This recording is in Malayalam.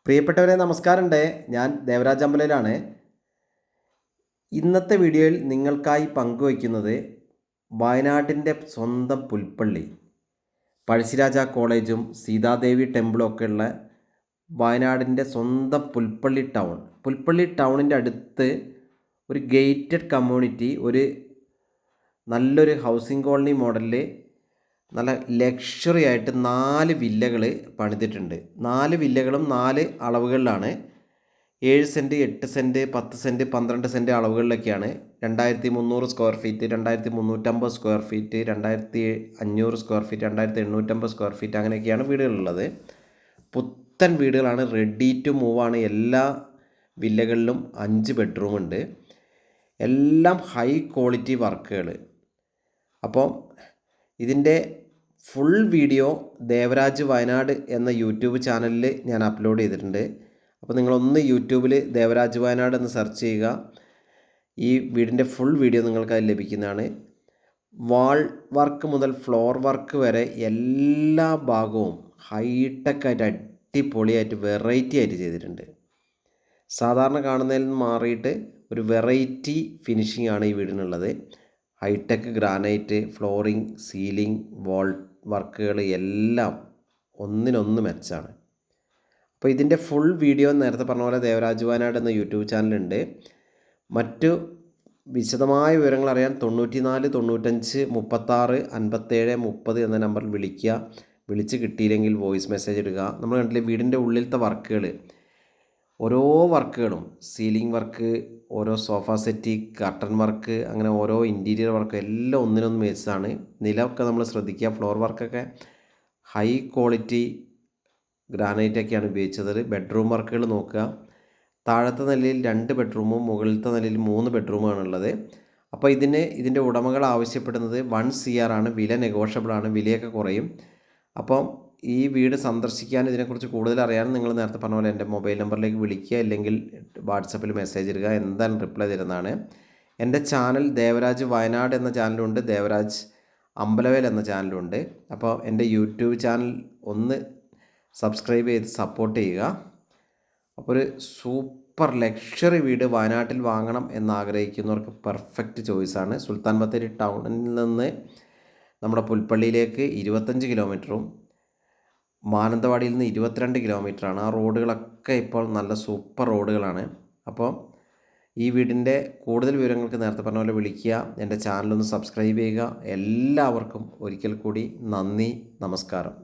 പ്രിയപ്പെട്ടവരെ നമസ്കാരമുണ്ട്. ഞാൻ ദേവരാജ് അമ്പലയിലാണ്. ഇന്നത്തെ വീഡിയോയിൽ നിങ്ങൾക്കായി പങ്കുവയ്ക്കുന്നത് വയനാട്ടിൻ്റെ സ്വന്തം പുൽപ്പള്ളി, പഴശ്ശിരാജ കോളേജും സീതാദേവി ടെമ്പിളും ഒക്കെ ഉള്ള വയനാടിൻ്റെ സ്വന്തം പുൽപ്പള്ളി ടൗൺ. പുൽപ്പള്ളി ടൗണിൻ്റെ അടുത്ത് ഒരു ഗേറ്റഡ് കമ്മ്യൂണിറ്റി, ഒരു നല്ലൊരു ഹൗസിംഗ് കോളനി മോഡലിൽ നല്ല ലക്ഷറി ആയിട്ട് 4 വില്ലകൾ പണിതിട്ടുണ്ട്. 4 വില്ലകളും 4 അളവുകളിലാണ്. 7 സെൻറ്റ്, 8 സെൻറ്റ്, 10 സെൻറ്റ്, 12 സെൻറ്റ് അളവുകളിലൊക്കെയാണ്. 2300 square feet, 2350 square feet, 2500 square feet, 2850 square feet, അങ്ങനെയൊക്കെയാണ് വീടുകളുള്ളത്. പുത്തൻ വീടുകളാണ്, റെഡി ടു മൂവ് ആണ്. എല്ലാ വില്ലകളിലും 5 ബെഡ്റൂമുണ്ട്. എല്ലാം ഹൈ ക്വാളിറ്റി വർക്കുകൾ. അപ്പോൾ ഇതിൻ്റെ ഫുൾ വീഡിയോ ദേവരാജ് വയനാട് എന്ന യൂട്യൂബ് ചാനലിൽ ഞാൻ അപ്ലോഡ് ചെയ്തിട്ടുണ്ട്. അപ്പോൾ നിങ്ങളൊന്ന് യൂട്യൂബിൽ ദേവരാജ് വയനാട് എന്ന് സെർച്ച് ചെയ്യുക. ഈ വീടിൻ്റെ ഫുൾ വീഡിയോ നിങ്ങൾക്ക് അതിൽ ലഭിക്കുന്നതാണ്. വാൾ വർക്ക് മുതൽ ഫ്ലോർ വർക്ക് വരെ എല്ലാ ഭാഗവും ഹൈടെക്കായിട്ട് അടിപൊളിയായിട്ട് വെറൈറ്റി ആയിട്ട് ചെയ്തിട്ടുണ്ട്. സാധാരണ കാണുന്നതിൽ നിന്ന് മാറിയിട്ട് ഒരു വെറൈറ്റി ഫിനിഷിംഗ് ആണ് ഈ വീടിനുള്ളത്. ഹൈടെക് ഗ്രാനൈറ്റ്, ഫ്ലോറിംഗ്, സീലിംഗ്, വാൾ വർക്കുകൾ എല്ലാം ഒന്നിനൊന്ന് മെച്ചാണ്. അപ്പോൾ ഇതിൻ്റെ ഫുൾ വീഡിയോ നേരത്തെ പറഞ്ഞ പോലെ ദേവരാജ് വയനാട് എന്ന യൂട്യൂബ് ചാനലുണ്ട്. മറ്റു വിശദമായ വിവരങ്ങൾ അറിയാൻ 94 95 36 57 30 എന്ന നമ്പറിൽ വിളിക്കുക. വിളിച്ച് കിട്ടിയില്ലെങ്കിൽ വോയിസ് മെസ്സേജ് ഇടുക. നമ്മൾ കണ്ടില്ലേ വീടിൻ്റെ ഉള്ളിലത്തെ വർക്കുകൾ, ഓരോ വർക്കുകളും, സീലിംഗ് വർക്ക്, ഓരോ സോഫ സെറ്റ്, കർട്ടൻ വർക്ക്, അങ്ങനെ ഓരോ ഇൻറ്റീരിയർ വർക്ക് എല്ലാം ഒന്നിനൊന്ന് മികച്ചതാണ്. നിലമൊക്കെ നമ്മൾ ശ്രദ്ധിക്കുക. ഫ്ലോർ വർക്കൊക്കെ ഹൈ ക്വാളിറ്റി ഗ്രാനൈറ്റൊക്കെയാണ് ഉപയോഗിച്ചത്. ബെഡ്റൂം വർക്കുകൾ നോക്കുക. താഴത്തെ നിലയിൽ 2 ബെഡ്റൂമും മുകളിലത്തെ നിലയിൽ 3 ബെഡ്റൂമാണുള്ളത്. അപ്പോൾ ഇതിൻ്റെ ഉടമകൾ ആവശ്യപ്പെടുന്നത് 1 CR ആണ്. വില നെഗോഷ്യബിളാണ്, വിലയൊക്കെ കുറയും. അപ്പം ഈ വീട് സന്ദർശിക്കാൻ, ഇതിനെക്കുറിച്ച് കൂടുതൽ അറിയാൻ നിങ്ങൾ നേരത്തെ പറഞ്ഞ പോലെ എൻ്റെ മൊബൈൽ നമ്പറിലേക്ക് വിളിക്കുക, അല്ലെങ്കിൽ വാട്സപ്പിൽ മെസ്സേജ് ഇടുക. എന്തായാലും റിപ്ലൈ തരുന്നതാണ്. എൻ്റെ ചാനൽ ദേവരാജ് വയനാട് എന്ന ചാനലുണ്ട്, ദേവരാജ് അമ്പലവേൽ എന്ന ചാനലുണ്ട്. അപ്പോൾ എൻ്റെ യൂട്യൂബ് ചാനൽ ഒന്ന് സബ്സ്ക്രൈബ് ചെയ്ത് സപ്പോർട്ട് ചെയ്യുക. അപ്പോൾ ഒരു സൂപ്പർ ലക്ഷറി വീട് വയനാട്ടിൽ വാങ്ങണം എന്നാഗ്രഹിക്കുന്നവർക്ക് പെർഫെക്റ്റ് ചോയ്സാണ്. സുൽത്താൻ ബത്തേരി ടൗണിൽ നിന്ന് നമ്മുടെ പുൽപ്പള്ളിയിലേക്ക് 25 കിലോമീറ്ററും മാനന്തവാടിയിൽ നിന്ന് 22 കിലോമീറ്ററാണ്. ആ റോഡുകളൊക്കെ ഇപ്പോൾ നല്ല സൂപ്പർ റോഡുകളാണ്. അപ്പോൾ ഈ വീടിൻ്റെ കൂടുതൽ വിവരങ്ങൾക്ക് നേരത്തെ പറഞ്ഞ പോലെ വിളിക്കുക. എൻ്റെ ചാനലൊന്ന് സബ്സ്ക്രൈബ് ചെയ്യുക. എല്ലാവർക്കും ഒരിക്കൽ കൂടി നന്ദി, നമസ്കാരം.